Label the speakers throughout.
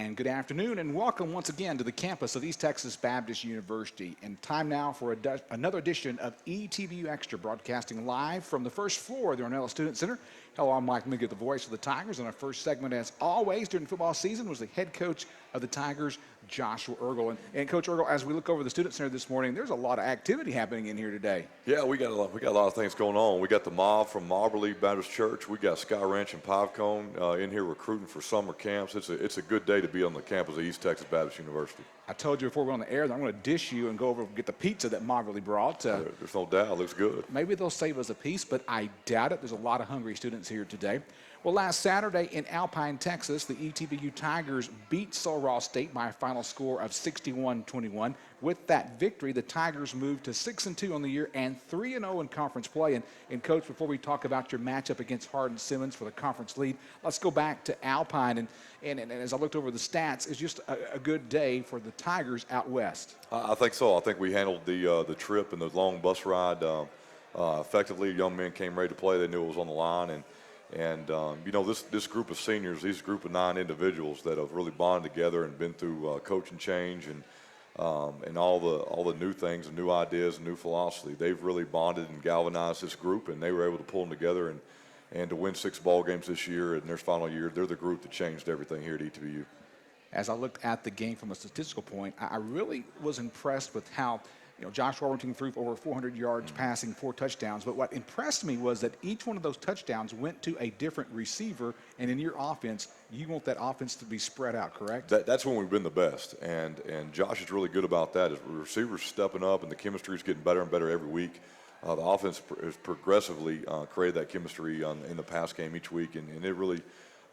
Speaker 1: And good afternoon and welcome once again to the campus of East Texas Baptist University. And time now for another edition of ETBU Extra, broadcasting live from the first floor of the Ornella Student Center. Hello, I'm Mike Miggett, the voice of the Tigers. And our first segment, as always, during the football season was the head coach of the Tigers, Joshua Eargle. And Coach Eargle, as we look over the Student Center this morning, there's a lot of activity happening in here today.
Speaker 2: Yeah, we got a lot of things going on. We got the mob from Moberly Baptist Church. We got Sky Ranch and Pivecone in here recruiting for summer camps. It's a good day to be on the campus of East Texas Baptist University. I
Speaker 1: told you before we went on the air that I'm going to dish you and go over and get the pizza that Moberly brought.
Speaker 2: There's no doubt. It looks good.
Speaker 1: Maybe they'll save us a piece, but I doubt it. There's a lot of hungry students here today. Well, last Saturday in Alpine, Texas, the ETBU Tigers beat Sul Ross State by a final score of 61-21. With that victory, the Tigers moved to 6-2 on the year and 3-0 in conference play. And Coach, before we talk about your matchup against Hardin-Simmons for the conference lead, let's go back to Alpine. And as I looked over the stats, it's just a good day for the Tigers out west.
Speaker 2: I think so. I think we handled the trip and the long bus ride effectively. Young men came ready to play. They knew it was on the line. And you know, this group of seniors, these group of 9 individuals that have really bonded together and been through coaching change and all the new things and new ideas and new philosophy, they've really bonded and galvanized this group, and they were able to pull them together and to win 6 ball games this year in their final year. They're the group that changed everything here at ETBU.
Speaker 1: As I looked at the game from a statistical point, I really was impressed with how, Josh Warrington threw for over 400 yards passing, 4 touchdowns. But what impressed me was that each one of those touchdowns went to a different receiver. And in your offense, you want that offense to be spread out, correct?
Speaker 2: That's when we've been the best. And Josh is really good about that. As receivers stepping up and the chemistry is getting better and better every week. The offense has progressively created that chemistry in the pass game each week. And it really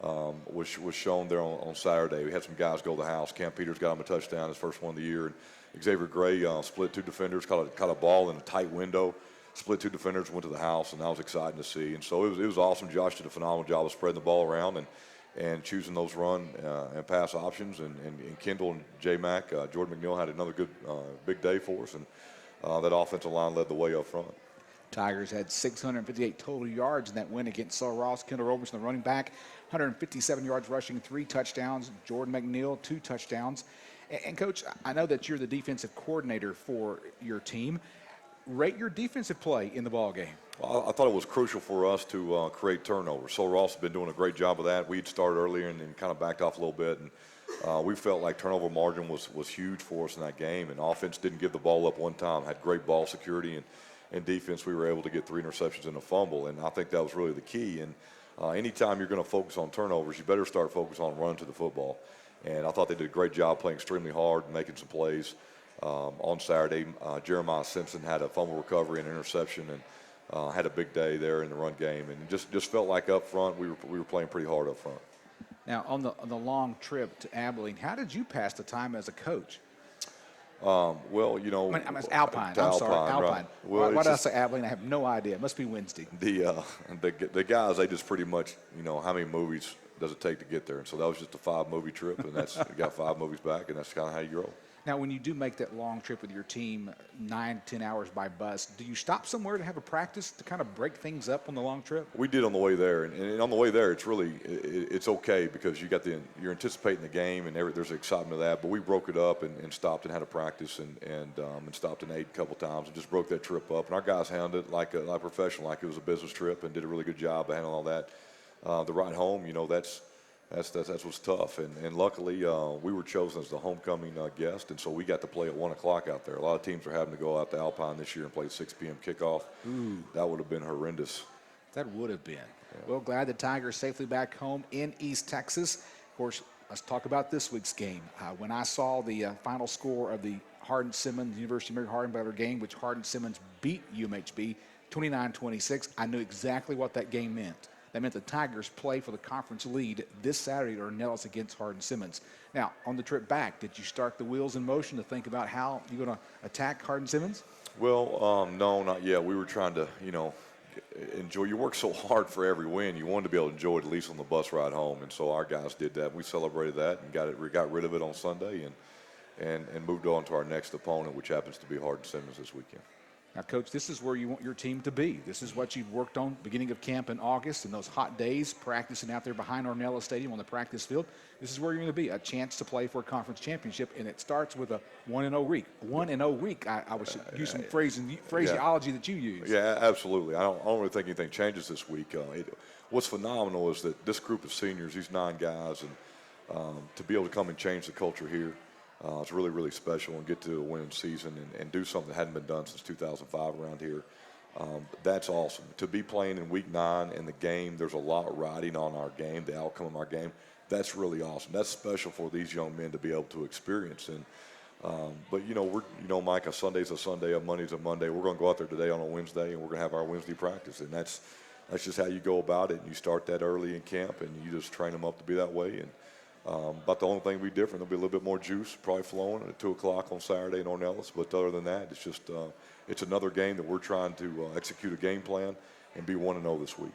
Speaker 2: was shown there on Saturday. We had some guys go to the house. Cam Peters got him a touchdown, his first one of the year. And Xavier Gray split 2 defenders, caught a ball in a tight window, split 2 defenders, went to the house, and that was exciting to see. And so it was awesome. Josh did a phenomenal job of spreading the ball around and choosing those run and pass options. And Kendall and J-Mac, Jordan McNeil had another good big day for us, and that offensive line led the way up front.
Speaker 1: Tigers had 658 total yards in that win against Sul Ross. Kendall Roberson, the running back, 157 yards rushing, 3 touchdowns. Jordan McNeil, 2 touchdowns. And, Coach, I know that you're the defensive coordinator for your team. Rate your defensive play in the ballgame.
Speaker 2: Well, I thought it was crucial for us to create turnovers. Sul Ross has been doing a great job of that. We'd started earlier and then kind of backed off a little bit. And we felt like turnover margin was huge for us in that game. And offense didn't give the ball up one time, had great ball security. And defense, we were able to get 3 interceptions and a fumble. And I think that was really the key. And anytime you're going to focus on turnovers, you better start focusing on running to the football. And I thought they did a great job playing extremely hard and making some plays. On Saturday, Jeremiah Simpson had a fumble recovery and interception and had a big day there in the run game. And just felt like up front we were playing pretty hard up front.
Speaker 1: Now, on the long trip to Abilene, how did you pass the time as a coach?
Speaker 2: Well,
Speaker 1: it's Alpine. I'm sorry, Alpine.
Speaker 2: Right. Well,
Speaker 1: why did I say Abilene? I have no idea. It must be Wednesday.
Speaker 2: The guys, they just pretty much, how many movies does it take to get there? And so that was just a 5-movie trip, and we got 5 movies back, and that's kind of how you roll.
Speaker 1: Now, when you do make that long trip with your team, 9-10 hours by bus, do you stop somewhere to have a practice to kind of break things up on the long trip?
Speaker 2: We did on the way there, and on the way there, it's okay because you're anticipating the game and there's excitement of that. But we broke it up and stopped and had a practice and stopped and ate a couple times and just broke that trip up. And our guys handled it like a professional, like it was a business trip, and did a really good job of handling all that. The ride home, that's what's tough, and luckily we were chosen as the homecoming guest, and so we got to play at 1 o'clock out there. A lot of teams are having to go out to Alpine this year and play 6 p.m. kickoff.
Speaker 1: Ooh.
Speaker 2: That would have been horrendous.
Speaker 1: That would have been. Yeah. Well, glad the Tigers safely back home in East Texas. Of course, let's talk about this week's game. When I saw the final score of the Hardin-Simmons, University of Mary Hardin-Butler game, which Hardin-Simmons beat UMHB 29-26, I knew exactly what that game meant. That meant the Tigers play for the conference lead this Saturday at Ornelas against Hardin-Simmons. Now, on the trip back, did you start the wheels in motion to think about how you're going to attack Hardin-Simmons?
Speaker 2: Well, no, not yet. We were trying to, enjoy. You work so hard for every win. You wanted to be able to enjoy it at least on the bus ride home, and so our guys did that. We celebrated that and got rid of it on Sunday and moved on to our next opponent, which happens to be Hardin-Simmons this weekend.
Speaker 1: Now, Coach, this is where you want your team to be. This is what you've worked on beginning of camp in August and those hot days, practicing out there behind Ornella Stadium on the practice field. This is where you're going to be, a chance to play for a conference championship, and it starts with a 1-0 week. 1-0 week, I would use some phraseology that you use.
Speaker 2: Yeah, absolutely. I don't really think anything changes this week. What's phenomenal is that this group of seniors, these 9 guys, and to be able to come and change the culture here, it's really, really special, and get to a winning season and do something that hadn't been done since 2005 around here. That's awesome. To be playing in week 9 in the game, there's a lot riding on our game, the outcome of our game. That's really awesome. That's special for these young men to be able to experience. And but Mike, a Sunday's a Sunday, a Monday's a Monday. We're going to go out there today on a Wednesday, and we're going to have our Wednesday practice, and that's just how you go about it. And you start that early in camp, and you just train them up to be that way. And but the only thing will be different, there'll be a little bit more juice probably flowing at 2 o'clock on Saturday in Ornelas. But other than that, it's just it's another game that we're trying to execute a game plan and be 1-0 this week.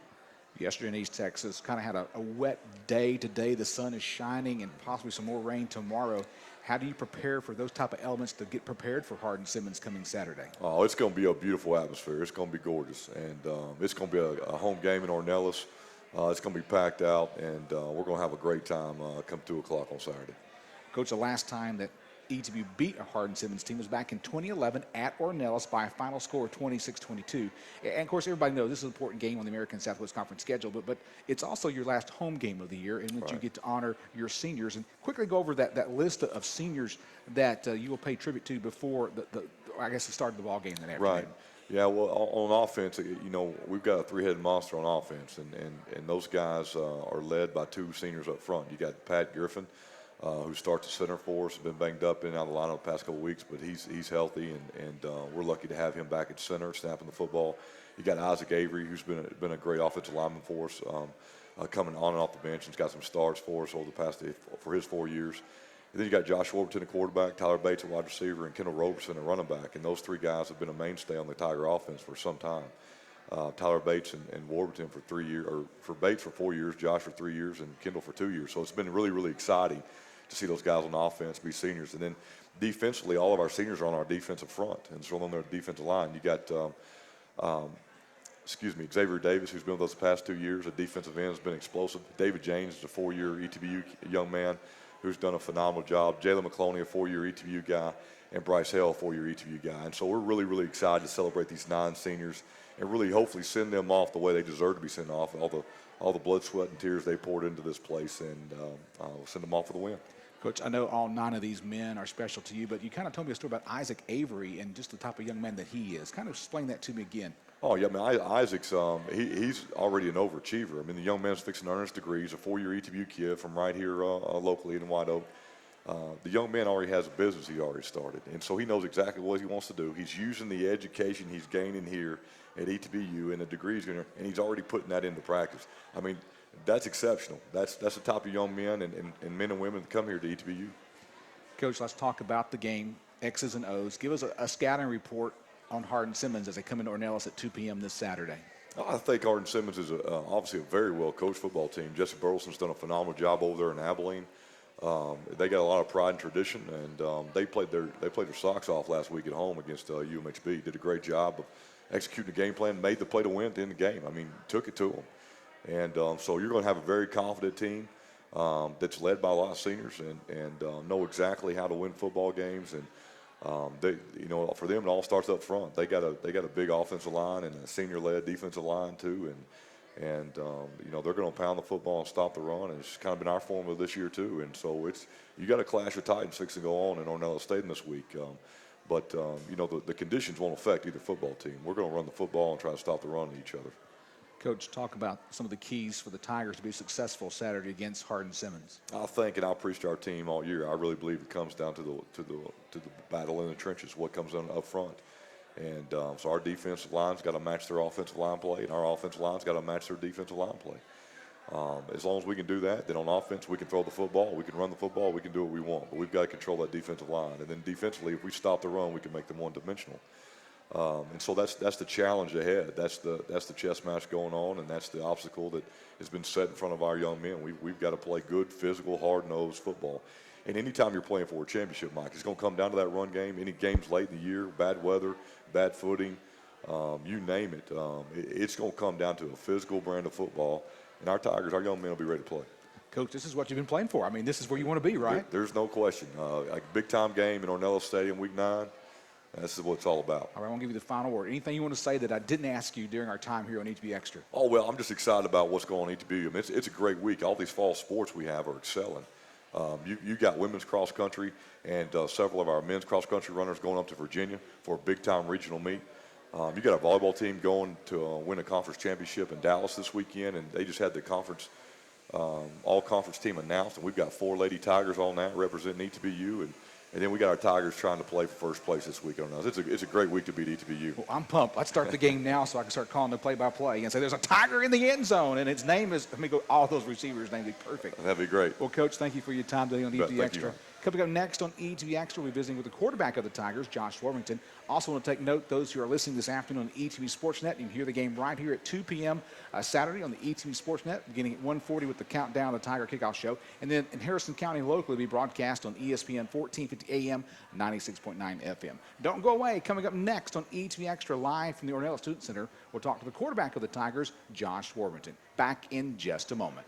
Speaker 1: Yesterday in East Texas, kind of had a wet day today. The sun is shining and possibly some more rain tomorrow. How do you prepare for those type of elements to get prepared for Hardin-Simmons coming Saturday?
Speaker 2: Oh, it's going to be a beautiful atmosphere. It's going to be gorgeous. And it's going to be a home game in Ornelas. It's going to be packed out, and we're going to have a great time come 2 o'clock on Saturday.
Speaker 1: Coach, the last time that ETBU beat a Hardin-Simmons team was back in 2011 at Ornelas by a final score of 26-22. And, of course, everybody knows this is an important game on the American Southwest Conference schedule, but it's also your last home game of the year in which you get to honor your seniors. And quickly go over that list of seniors that you will pay tribute to before the start of the ball game that afternoon.
Speaker 2: Right. Yeah, well, on offense, we've got a 3-headed monster on offense, and those guys are led by 2 seniors up front. You got Pat Griffin, who starts at center for us, been banged up in and out of the lineup the past couple of weeks, but he's healthy, and we're lucky to have him back at center, snapping the football. You got Isaac Avery, who's been a great offensive lineman for us, coming on and off the bench, and he's got some starts for us over the past for his 4 years. And then you got Josh Warburton, the quarterback, Tyler Bates, a wide receiver, and Kendall Roberson, a running back. And those 3 guys have been a mainstay on the Tiger offense for some time. Tyler Bates and Warburton for 3 years, or for Bates for 4 years, Josh for 3 years, and Kendall for 2 years. So it's been really, really exciting to see those guys on offense be seniors. And then defensively, all of our seniors are on our defensive front, and so on their defensive line. You got Xavier Davis, who's been with us the past 2 years. A defensive end has been explosive. David James is a 4-year ETBU young man who's done a phenomenal job. Jalen McCloney, a 4-year ETBU guy, and Bryce Hale, a 4-year ETBU guy. And so we're really, really excited to celebrate these 9 seniors and really hopefully send them off the way they deserve to be sent off, all the blood, sweat, and tears they poured into this place, and send them off for the win.
Speaker 1: Coach, I know all 9 of these men are special to you, but you kind of told me a story about Isaac Avery and just the type of young man that he is. Kind of explain that to me again.
Speaker 2: Oh, yeah, Isaac's he's already an overachiever. I mean, the young man's fixing to earn his degree. He's a 4-year ETBU kid from right here locally in White Oak. The young man already has a business he already started, and so he knows exactly what he wants to do. He's using the education he's gaining here at ETBU and the degrees, and he's already putting that into practice. I mean, that's exceptional. That's the type of young men and men and women that come here to ETBU.
Speaker 1: Coach, let's talk about the game, X's and O's. Give us a scouting report on Hardin-Simmons as they come into Ornelas at 2 p.m. this Saturday.
Speaker 2: I think Hardin-Simmons is obviously a very well-coached football team. Jesse Burleson's done a phenomenal job over there in Abilene. They got a lot of pride and tradition, and they played their socks off last week at home against UMHB. Did a great job of executing the game plan, made the play to win at the end of the game. I mean, took it to them. And so you're going to have a very confident team that's led by a lot of seniors and know exactly how to win football games. And they, for them, it all starts up front. They got a big offensive line and a senior-led defensive line too, and they're going to pound the football and stop the run. And it's kind of been our formula this year too. And so you got a clash of Titans fixing to go on in Ornelas Stadium this week. But the conditions won't affect either football team. We're going to run the football and try to stop the run of each other.
Speaker 1: Coach, talk about some of the keys for the Tigers to be successful Saturday against Hardin-Simmons.
Speaker 2: I think, and I've preached our team all year, I really believe it comes down to the battle in the trenches, what comes on up front. And so our defensive line's got to match their offensive line play, and our offensive line's got to match their defensive line play. As long as we can do that, then on offense we can throw the football, we can run the football, we can do what we want. But we've got to control that defensive line. And then defensively, if we stop the run, we can make them one-dimensional. And so that's the challenge ahead. That's the chess match going on, and that's the obstacle that has been set in front of our young men. We've got to play good, physical, hard-nosed football. And anytime you're playing for a championship, Mike, it's going to come down to that run game. Any games late in the year, bad weather, bad footing, you name it. It's going to come down to a physical brand of football, and our Tigers, our young men will be ready to play.
Speaker 1: Coach, this is what you've been playing for. I mean, this is where you want to be, right?
Speaker 2: There's no question. Like a big-time game in Ornella Stadium, Week 9, this is what it's all about.
Speaker 1: All right, I want to give you the final word. Anything you want to say that I didn't ask you during our time here on ETB Extra?
Speaker 2: Oh, well, I'm just excited about what's going on at ETBU. I mean, it's a great week. All these fall sports we have are excelling. You got women's cross country and several of our men's cross country runners going up to Virginia for a big-time regional meet. You got a volleyball team going to win a conference championship in Dallas this weekend, and they just had the conference all-conference team announced, and we've got 4 Lady Tigers on that representing ETBU, and then we got our Tigers trying to play for first place this week on us. It's a great week to beat ETBU.
Speaker 1: Well, I'm pumped. Let's start the game now so I can start calling the play-by-play and say there's a Tiger in the end zone, and its name is, let me go, all those receivers' names be perfect.
Speaker 2: That'd be great.
Speaker 1: Well, Coach, thank you for your time today on
Speaker 2: Bet,
Speaker 1: ETB
Speaker 2: thank
Speaker 1: Extra.
Speaker 2: you.
Speaker 1: Coming up next on ETB Extra, we'll be visiting with the quarterback of the Tigers, Josh Worthington. Also want to take note, those who are listening this afternoon on ETB Sportsnet, you can hear the game right here at 2 p.m. Saturday on the ETB Sportsnet, beginning at 1:40 with the countdown of the Tiger Kickoff Show. And then in Harrison County locally, it'll be broadcast on ESPN 1450 AM, 96.9 FM. Don't go away. Coming up next on ETB Extra, live from the Ornella Student Center, we'll talk to the quarterback of the Tigers, Josh Worthington. Back in just a moment.